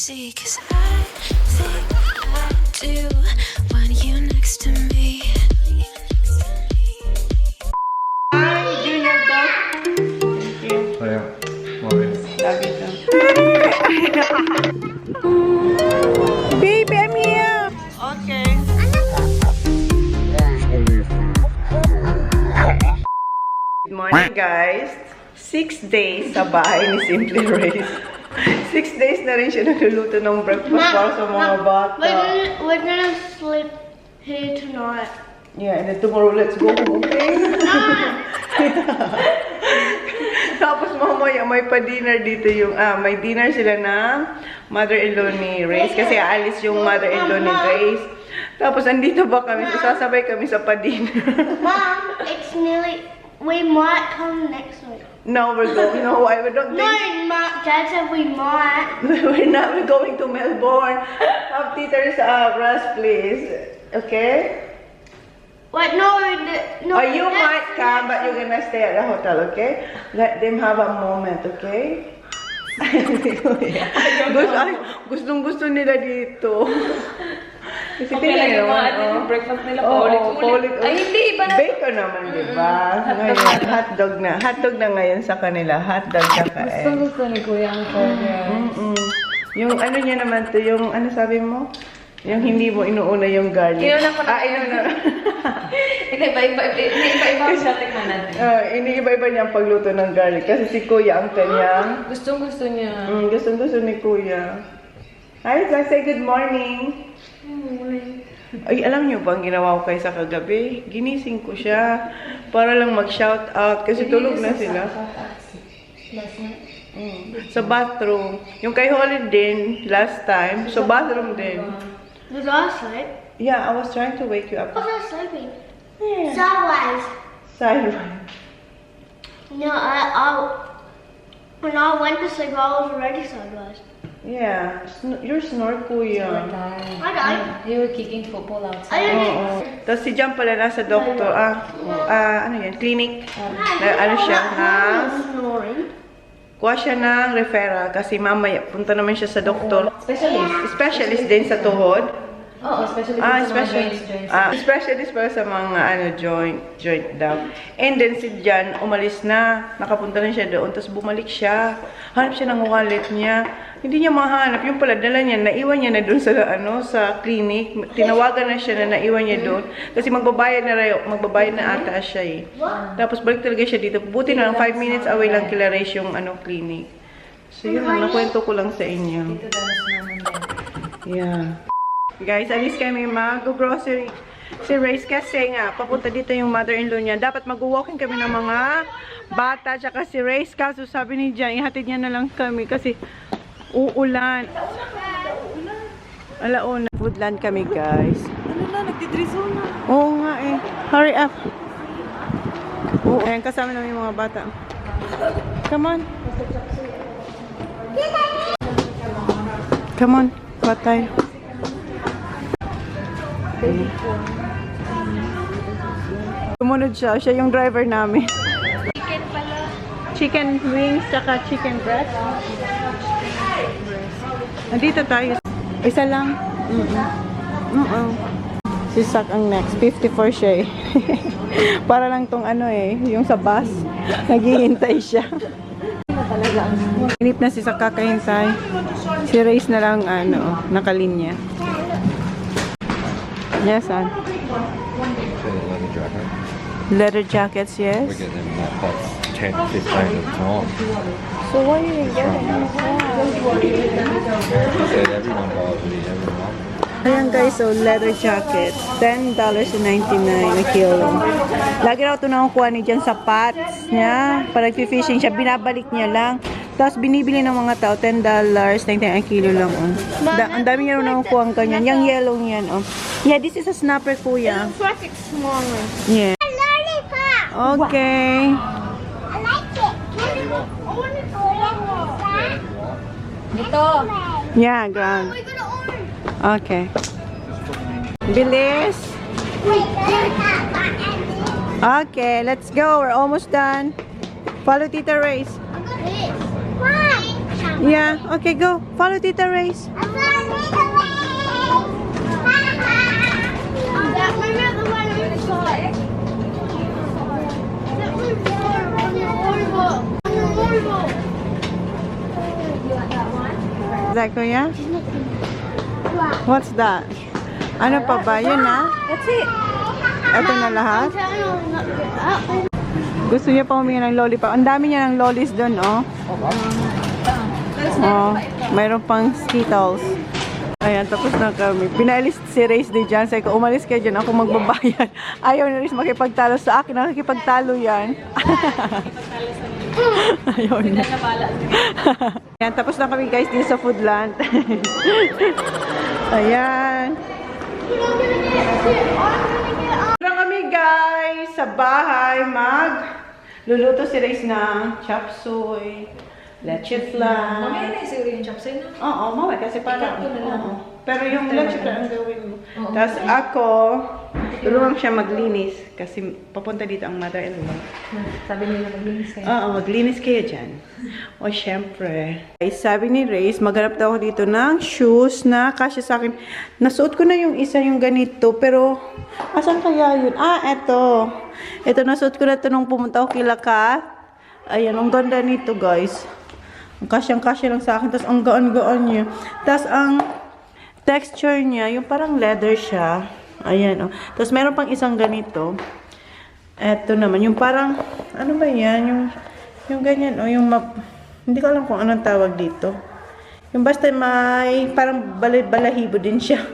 see, 'cause I think I do want you next to me. Hi, Junior Dog. Thank you. Oh, yeah. Morning. Lagi ito. Baby, I'm here. Okay. Good morning, guys. 6 days sa bahay ni Simply Race. 6 days na rin siya nagluluto ng breakfast para sa mga bata. We're gonna sleep here tonight. Yeah, and then tomorrow, let's go home, okay? Tapos mamaya may pa-dinner dito yung, may dinner sila ng mother-in-law ni Grace kasi aalis yung mother-in-law ni Grace. Tapos andito ba kami, sasabay kami sa pa-dinner. Mom, it's nearly, we might come next week. No, we're going, no, I don't No, think. Dad said we might. We're going to Melbourne. Have Tita's rest, please. Okay? Wait, no, Or you might come, but you're gonna stay at the hotel, okay? Let them have a moment, okay? Gustong-gusto nila dito. Kasi Okay lang yung mga yung breakfast nila, paulit-ulit. Ay, hindi, iba na. Bacon naman, di ba? Ngayon, hotdog na. Hotdog na ngayon sa kanila. Hotdog na kain. Gusto ni Kuya ang burger. Yung ano niya naman to, yung ano sabi mo? Yung hindi mo inuuna yung garlic. Inuuna ko na. Inuuna. Iba-iba ang siya, tikman natin. Ini-iba-iba niya ang pagluto ng garlic. Kasi si Kuya ang kanyang. Gustong-gusto niya. Gustong-gusto ni Kuya. Hi, say good morning. Ay, alam niyo ba ang ginawa ko kayo sa kagabi? Ginising ko siya para lang mag-shout out kasi tulog na sila. Sa bathroom. Yung kay Holly din, last time, sa bathroom din. Was I asleep? Yeah, I was trying to wake you up. Was I sleeping? Yeah. Sideways. Sideways. No, when I went to sleep, I was already sideways. Yeah. You're snore, Kuya. I don't. You were kicking football I outside. didn't. Oo. Tapos si Jam pala nasa doktor. Ano yan? Clinic. Ano siya? Snoring. Kuha siya ng referral kasi mamaya punta naman siya sa doktor. Specialist. Specialist din sa tuhod. Oo, specialist sa mga Specialist. joints. Specialist para sa mga joint daw. And then si Jan umalis na. Nakapunta na siya doon. Tapos bumalik siya. Hanap siya ng wallet niya. Hindi niya mahanap. Yung pala dala niya, naiwan niya na doon sa sa clinic. Tinawagan na siya na naiwan niya doon. Kasi magbabayad na ata siya eh. Tapos balik talaga siya dito. Buti na lang 5 minutes away lang kila Reyes yung clinic. So yun, nakwento ko lang sa inyo. Dito dalas naman din. Yeah. Guys, alis kami mag-grocery. Si Reyes kasi nga, papunta dito yung mother-in-law niya. Dapat mag-walking kami ng mga bata. Tsaka si Reyes, kaso sabi ni Jan, ihatid niya na lang kami kasi uulan. Alauna. Woodland kami, guys. Ano na, nagdidrizzle na. Oo nga eh. Hurry up. Oo, ayan, kasama namin yung mga bata. Come on. Come on. Kuha tayo. Sumunod siya. Siya yung driver namin. Chicken pala. Chicken wings, saka chicken breast. Nandito tayo. Isa lang. Si Sak ang next. 54 siya eh. Para lang tong yung sa bus. Naghihintay siya. Inip na si Sak kakahintay. Si Reyes na lang nakalinya. Yes, Leather jacket. Leather jackets, yes. We're getting that's 10, 15 at a time. So why are you getting them? He said everyone buys it, everyone. Ayan guys, so leather jacket. $10.99 a kilo. Lagi raw ito nakukuha ni dyan sa pots niya. Para nag-fishing siya, binabalik niya lang. Tapos binibili ng mga tao, $10.99 a kilo lang. Ang dami niya raw nakukuha ang ganyan. Yung yellow niyan. Yeah, this is a snapper, kuya. Looks like it's smaller. Yeah. A lollipop. Okay. I like it. I want to go like Dito. Yeah, grand. We're gonna orange. Okay. Bilis. Wait, there's that. Okay, let's go. We're almost done. Follow Tita Reyes. Why? Yeah, okay, go. Follow Tita Ray's. I'm running away. That remember the one we saw it? That was horrible. Horrible. You want that one? Is that kuya? What's that? Ano pa ba? Yun na? That's it. Ito na lahat? Gusto niya pa humingi ng lollipop. Ang dami niya ng lollies doon, oh. Oh, mayroon pang Skittles. Ayan, tapos na kami. Pinaalis si Race di dyan. Sabi ko, umalis kayo dyan. Ako magbabayad. Ayaw ni Race makipagtalo sa akin. Nakikipagtalo yan. Ayaw na. Ayan, tapos na kami guys dito sa Foodland. Ayan. Tara kami guys sa bahay luluto si Race ng chop suey, leche flan. Mamaya na siguro yung chopsay na. Oo, mamaya kasi parang pero yung leche flan ang gawin mo. Oo. Tapos ako, tulungan siya maglinis kasi papunta dito ang mother-in-law. Sabi nila maglinis kayo. Oo, maglinis kayo dyan. O, syempre. Sabi ni Race, maghanap daw ako dito ng shoes na kasya sa akin. Nasuot ko na yung isa, yung ganito, pero asan kaya yun? Ah, eto. Ito, nasuot ko na ito nung pumunta ako kila Kat. Ayan, ang ganda nito, guys. Ang kasyang-kasya lang sa akin. Tapos, ang gaan-gaan niya. Tapos, ang texture niya, yung parang leather siya. Ayan, oh. Tapos, meron pang isang ganito. Eto naman, yung parang, ano ba yan? Yung ganyan, oh, yung hindi ko alam kung anong tawag dito. Yung basta may, parang balahibo din siya.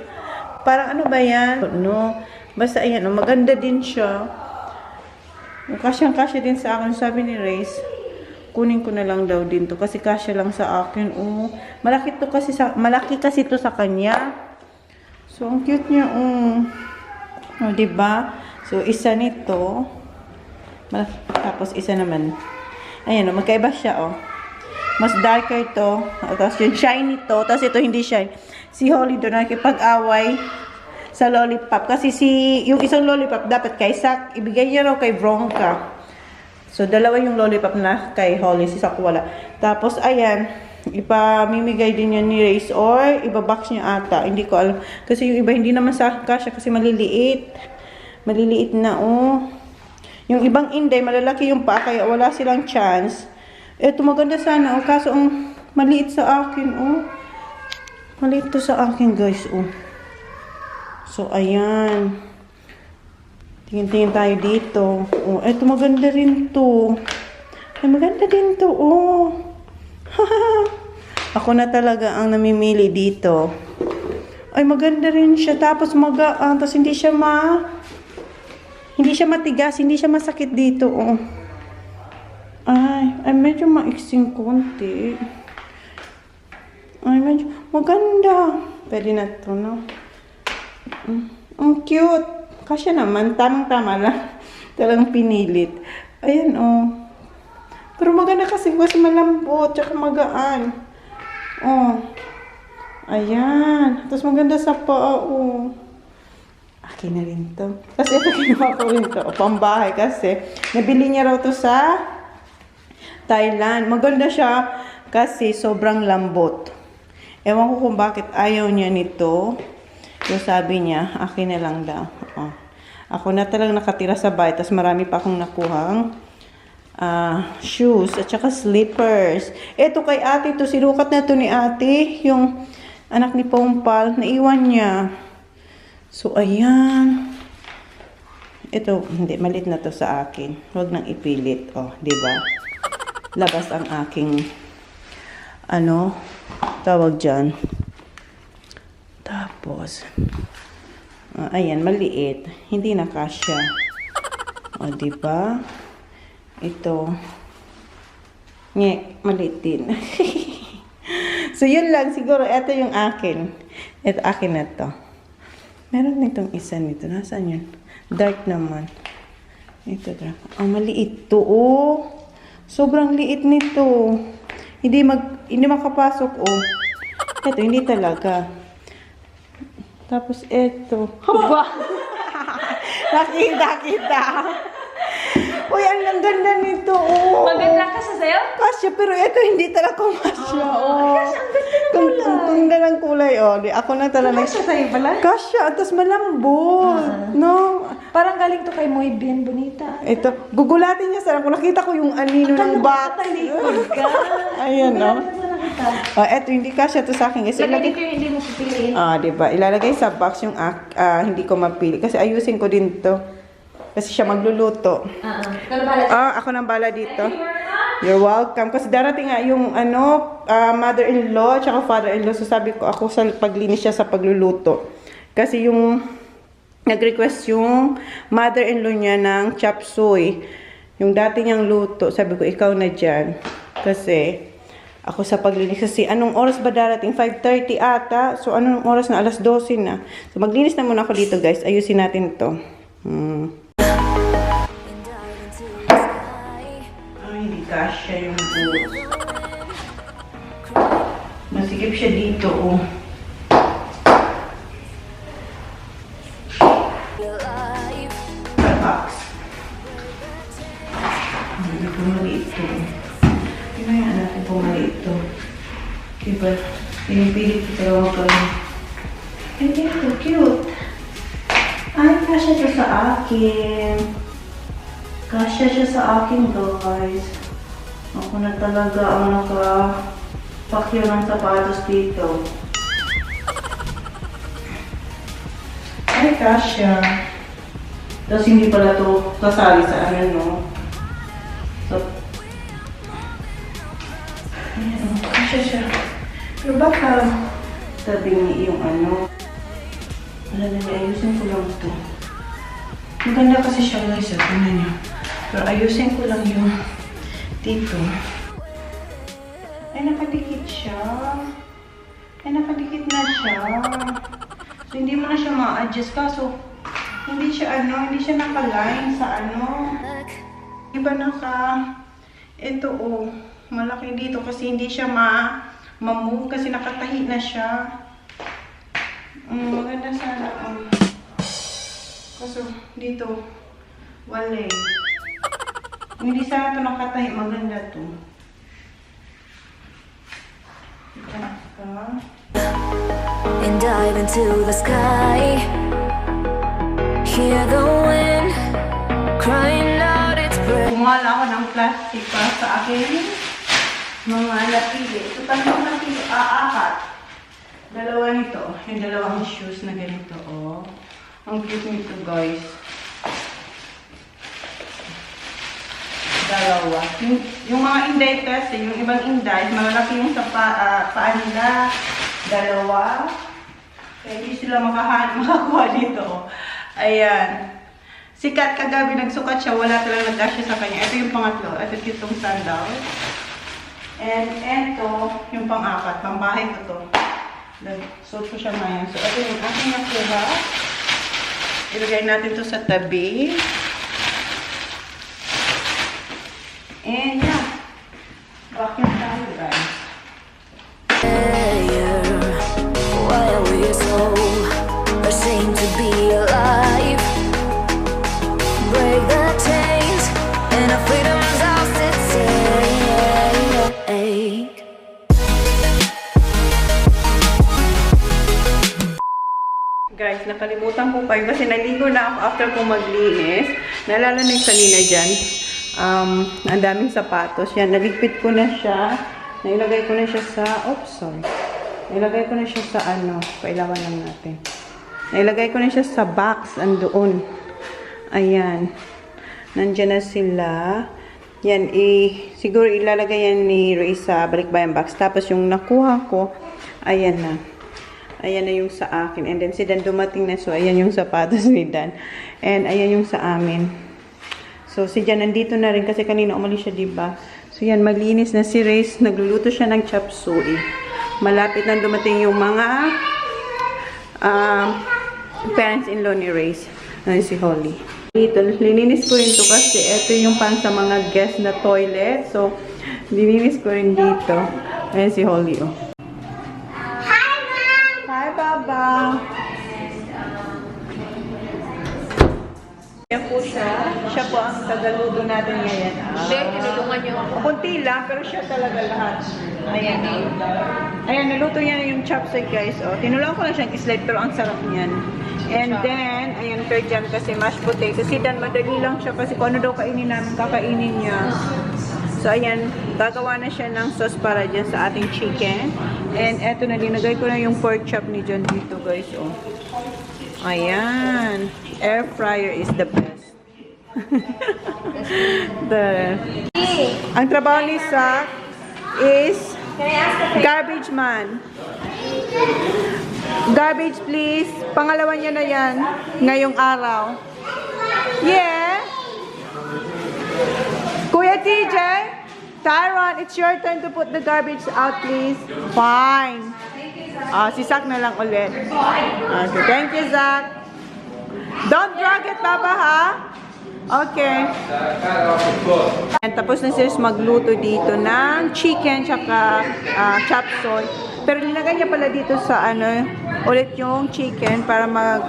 Parang ano ba yan? No. Basta, ayan, oh, maganda din siya. Kasyang-kasya din sa akin, sabi ni Race. Kunin ko na lang daw din to kasi kasya lang sa akin. Oh, malaki kasi to sa kanya. So ang cute niya. Oh, 'di ba? So isa nito. Tapos isa naman. Ayan, oh, magkaiba siya, oh. Mas darker to. Tapos yung shiny to. Tapos ito hindi shiny. Si Holly doon nakikipag-away sa lollipop. Kasi yung isang lollipop dapat kay Sak, ibigay niya raw kay Bronca. So, dalawa yung lollipop na kay Holly, si Sak wala. Tapos, ayan, ipamimigay din yan ni Race or ibabox niya ata. Hindi ko alam. Kasi yung iba hindi naman sa kasya kasi maliliit. Maliliit na, oh. Yung ibang inday, malalaki yung pa, kaya wala silang chance. Ito, maganda sana, oh. Kaso, maliit sa akin, oh. Maliit to sa akin, guys, oh. So, ayan. Tingin-tingin tayo dito. Oh, eto maganda rin to. Ay, maganda din to, oh. Ako na talaga ang namimili dito. Ay, maganda rin siya. Tapos magaan. Tapos hindi siya matigas. Hindi siya masakit dito, oh. Ay, medyo maiksing konti. Ay, medyo maganda. Pwede na to, no? Ang cute. Kasya naman. Tamang-tama lang. Talagang pinilit. Ayan, oh. Pero maganda kasi malambot. Tsaka magaan. Oh. Ayan. Tapos maganda sa paa, oh. Akin na rin to. Kasi ito kinuha ko rin to. Pambahay kasi. Nabili niya raw to sa Thailand. Maganda siya kasi sobrang lambot. Ewan ko kung bakit ayaw niya nito. So, sabi niya, akin na lang daw. Oh. Ako na talagang nakatira sa bahay. Tapos marami pa akong nakuhang shoes at saka slippers. Ito kay ate to. Sinukat na to ni ate. Yung anak ni Pompal. Naiwan niya. So, ayan. Ito, hindi. Malit na to sa akin. Huwag nang ipilit. Oh, diba? Labas ang aking tawag dyan. Tapos, ayan, maliit. Hindi na kasya. O, diba? Ito. Maliit din. So, yun lang. Siguro, ito yung akin. Ito, akin na to. Meron nitong isa nito. Nasaan yun? Dark naman. Ito, maliit to. Oh. Sobrang liit nito. Hindi makapasok, oh. Ito, hindi talaga. Tapos, eto. Nakita kita. Uy, ang ganda nito, oh. Maganda ka sa sayo? Kasya, pero ito hindi talaga kasya, oh. Kasi ang ganda ng kulay. Kung ganda ng kulay, oh. Di ako na talaga. Kasya sa'yo pala? Kasya, tapos malambot. No? Parang galing to kay Muy Bien Bonita. Ito, gugulatin niya sana kung nakita ko yung anino ng box. ka. Ayan, no? Oh, eto, hindi kasya to sa akin. Kasi Lagay dito yung hindi mo pipiliin. diba? Ilalagay sa box yung hindi ko mapili. Kasi ayusin ko din to. Kasi siya magluluto. Ako nang bala dito. You're welcome. Kasi darating nga yung mother-in-law at father-in-law. So sabi ko, ako sa paglinis siya sa pagluluto. Kasi yung nag-request yung mother-in-law niya ng chop suey. Yung dati niyang luto. Sabi ko, ikaw na dyan. Kasi ako sa paglinis. Kasi anong oras ba darating? 5:30 ata. So anong oras na? Alas 12 na. So maglinis na muna ako dito, guys. Ayusin natin to. Hindi kasya yung boots. Masikip siya dito, oh. Box. Hindi ko maliit ito. Tingnan natin kung maliit ito. Diba? Pinipilit ko talaga magkaroon. Hindi ito, cute. Ay, kasya siya sa akin. Kasya siya sa akin, guys. Ako na talaga ang nakapakyo ng sapatos dito. Ay, kasya. Tapos hindi pala ito kasali sa no? So, ayan, kasya siya. Pero baka tabing yung wala na, ayusin ko lang ito. Maganda kasi siya, guys. Tingnan niyo. Pero ayusin ko lang yung dito. Ay, nakadikit siya. Ay, nakadikit na siya. So, hindi mo na siya ma-adjust. Kaso, hindi siya hindi siya naka-line sa Iba ito, oh. Malaki dito kasi hindi siya ma-move kasi nakatahi na siya. Maganda sana. Kaso, dito, wala. Hindi sana ito nakatahi. Maganda to. And dive into the sky. Hear the wind crying out its breath. Kumala ako ng plastic para sa akin. Mga napili. Ito tanong napili. Apat. Dalawa nito. Yung dalawang shoes na ganito. Oh. Ang cute nito, guys. Dalawa. Yung mga inday kasi, yung ibang inday, malalaki yung sa paa nila. Dalawa. Kaya hindi sila makakuha dito. Ayan. Sikat kagabi, nagsukat siya. Wala talagang nag-gasya sa kanya. Ito yung pangatlo. Ito yung sandal. And ito, yung pang-apat. Pambahay ko to. Suot ko siya ngayon. So, ito yung aking nakuha. Ilagay natin to sa tabi. And yeah. Vacuum tayo, guys. While we're so ashamed to be alive, break the chains and our freedom's ours to take. Guys, nakalimutan ko kayo kasi naligo na ako after ko maglinis. Naalala na yung kanina dyan. Ang daming sapatos. Yan, naligpit ko na siya. Nailagay ko na siya sa, sorry. Nailagay ko na siya sa pailawan lang natin. Nailagay ko na siya sa box, andoon. Ayan. Nandyan na sila. Yan, siguro ilalagay yan ni Ray sa balikbayan box. Tapos yung nakuha ko, ayan na. Ayan na yung sa akin. And then si Dan dumating na. So, ayan yung sapatos ni Dan. And ayan yung sa amin. So, si Dan nandito na rin kasi kanina umalis siya, diba? So, yan. Maglinis na si Rayce. Nagluluto siya ng chop suey. Malapit na dumating yung mga parents-in-law ni Rayce. Si Holly. Dito, lininis ko rin to kasi ito yung pan sa mga guest na toilet. So, lininis ko rin dito. Ayan si Holly, oh. Hi, Baba. Yan po siya. Siya po ang tagaluto natin ngayon. Hindi, tinulungan niyo ako. Kunti lang, pero siya talaga lahat. Ayan. Ayan, naluto niya na yung chopstick, guys. Oh, tinulungan ko lang siyang slide, pero ang sarap niyan. And then, ayan, kay Jan kasi mashed potato. Si Dan, madali lang siya kasi kung ano daw kainin namin, kakainin niya. So, ayan, gagawa na siya ng sauce para dyan sa ating chicken. And eto na, linagay ko na yung pork chop ni Jan dito, guys. Oh. Ayan. Air fryer is the best. Ang trabaho ni Zach is garbage man. Garbage, please. Pangalawa niya na yan ngayong araw. Yeah. Kuya TJ, Tyron, it's your turn to put the garbage out, please. Fine. Si Zach na lang ulit. Okay, thank you, Zach. Don't drag it, Papa, ha? Okay. And tapos na sis magluto dito ng chicken tsaka chop suey. Pero linagay niya pala dito sa ulit yung chicken para mag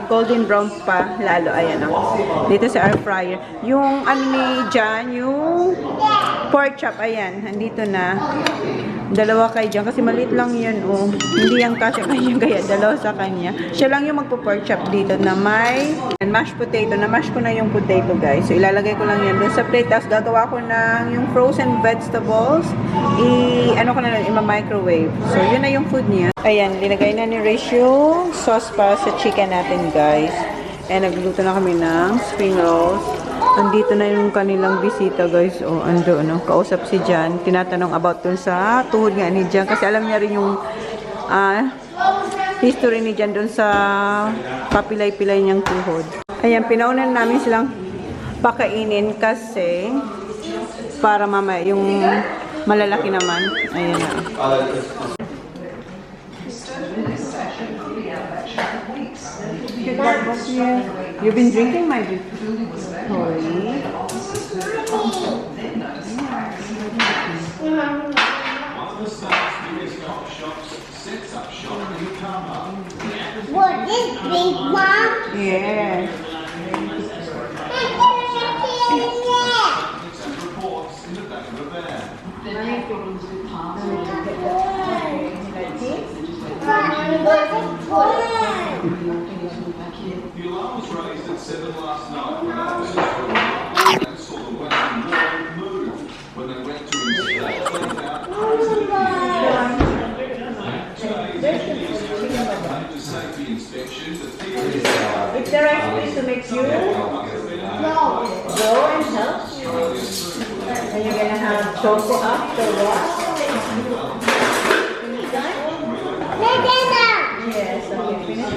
golden brown pa lalo. Ayan dito sa air fryer. Yung ni Jan, yung pork chop, ayan, nandito na. Dalawa kay Jan kasi maliit lang yan, oh. Hindi yan kasya kanya, kaya dalawa sa kanya. Siya lang yung magpo-pork chop dito na may mashed potato. Na-mash ko na yung potato, guys. So ilalagay ko lang yan doon sa plate. Tapos gagawa ko ng yung frozen vegetables. Ko na lang, ima-microwave. So yun na yung food niya. Ayan, linagay na ni Rish yung sauce para sa chicken natin, guys. And nagluto na kami ng spring rolls. Andito na yung kanilang bisita, guys. O, ando, no? Kausap si Jan. Tinatanong about dun sa tuhod nga ni Jan. Kasi alam niya rin yung history ni Jan dun sa papilay-pilay niyang tuhod. Ayan, pinaunan namin silang pakainin kasi para mamaya yung malalaki naman. Ayan na. You've been drinking my drink. Holy. What is big, Mom? Yes. Your alarm was raised at 7 last night when officers saw the weapon move when they went to inspect the safety inspection. It's the right place to make you go and help you. And you're gonna have choco afterwards. Yes, okay, finish.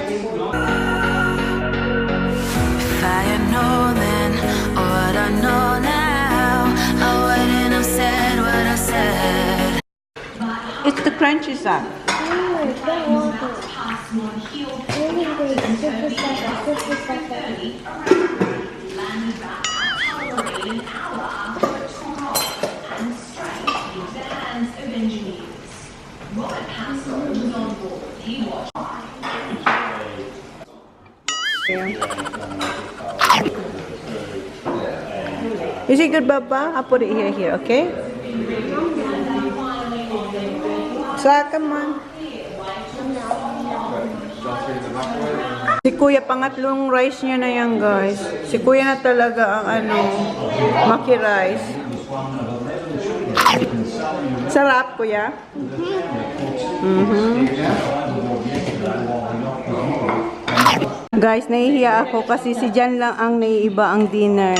If I had known then what I know now, I wouldn't have said what I said. It's the crunchy stuff. Is it good, Baba? I'll put it here, okay? So, come on. Si Kuya, pangatlong rice niya na yan, guys. Si Kuya na talaga ang maki rice. Sarap, Kuya? Guys, nahihiya ako kasi si Jan lang ang naiiba ang dinner.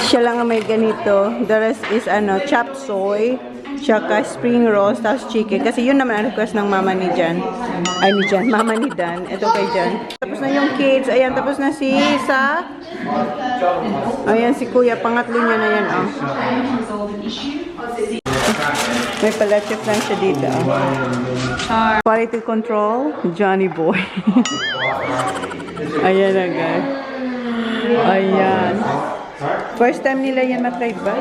Siya lang ang may ganito. The rest is chop suey, tsaka spring rolls, tapos chicken. Kasi yun naman ang request ng mama ni Jan. Ay, ni Jan. Mama ni Dan. Ito kay Jan. Tapos na yung kids. Ayan, tapos na si Sa. Ayan, si Kuya. Pangatlo niya na yan, oh. May pala-chef lang siya dito, oh. Quality control, Johnny Boy. Ayan na, guys. Ayan. First time nila yan matry ba?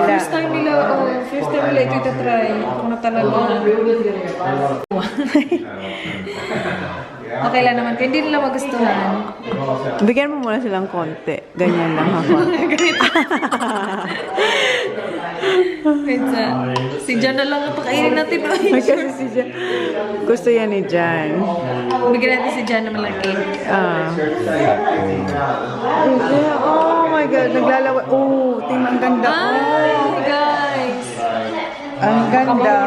First time nila ito itatry. Ako na talaga. Okay lang naman. Kaya hindi nila magustuhan. Bigyan mo muna silang konti. Ganyan lang ako. Pizza. Si Jan na lang ang pakainin natin. Kasi si Jan, gusto yan ni Jan. Bigyan natin si Jan na malaki. Oh my God, naglalaway. Oh, tingnan, ang ganda. Ay, guys. Ang ganda.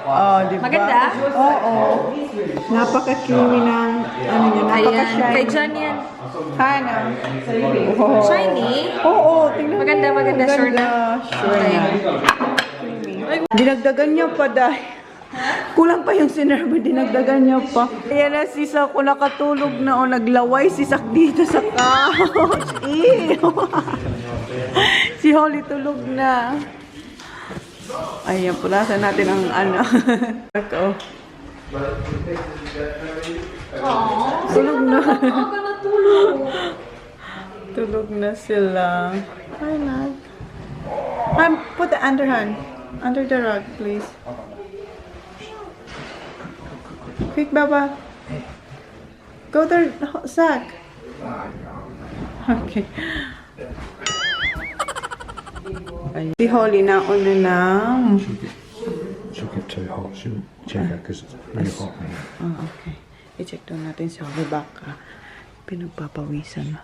Oh, di ba? Maganda? Oo. Napaka-creamy ng, ano niya, Ayan. Kay napaka-shiny. Jan yan. Hana. Oh. Shiny? Oo, tingnan mo. Maganda, maganda. Sure na. Sure na. Dinagdagan niya pa dahil. Kulang pa yung sinerve, dinagdagan niya pa. Ayan na si Sak, nakatulog na o naglaway si Sak dito sa couch. Ew. Si Holly tulog na. Ayan, pulasan natin ang ano. Ako. Tulog na. Tulog na sila. Hi, Nag. Put the underhand. Under the rug, please. Quick, Baba. Go there, Zach. Okay. Ay, si Holly na una na. She'll get too hot. She'll check out because it's really hot. Oh, okay. I-check doon natin si Holly baka pinagpapawisan na.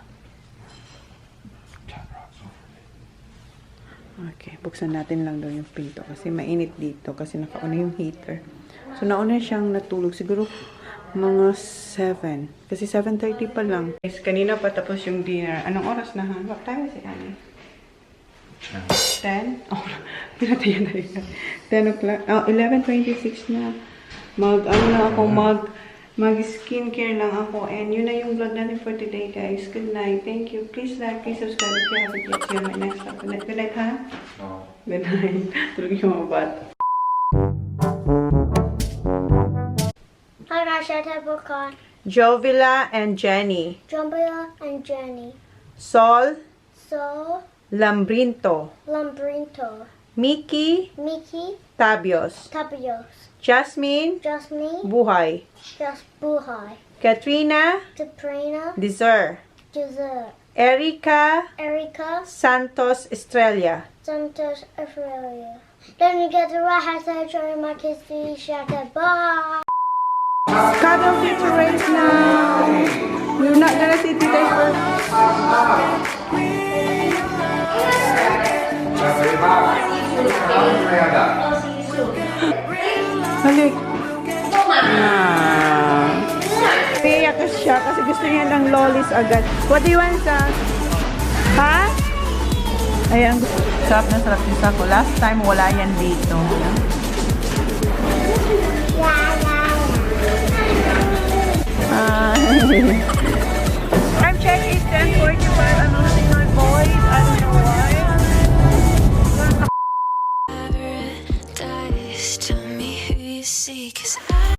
Okay, buksan natin lang daw yung pinto kasi mainit dito kasi nakauna yung heater. So, nauna siyang natulog. Siguro mga 7. Kasi 7:30 pa lang. Guys, kanina pa tapos yung dinner. Anong oras na ha? What time is it, Annie? 10? Oh, pinatayan na rin. 10 o'clock. Oh, 11:26 na. Mag-skincare lang ako. And yun na yung vlog natin for today, guys. Good night. Thank you. Please like, please subscribe if you haven't yet. See you on my next vlog. Good night, ha? No. Good night. Tulog yung mga bata. Hi guys, I have a car. Jovila and Jenny. Jumbia and Jenny. Sol So, Lambrinto. Lambrinto. Mickey Mickey. Tabios. Tapios. Jasmine Jasmine. Buhay. Just Buhai. Katrina Sabrina. Deser. Dessert. Erica Erica. Santos Estrella. Santos Australia. Don't forget to write hashtag ChonaAndMyKids to shaka. Bye. Cuddle to race now. You're not gonna see Tita's first. Halik. Piyak siya kasi gusto niya ng lolis agad. What do you want, Sa? Ha? Ayan, sarap na sarap yung sako. Last time wala yan dito. Ah.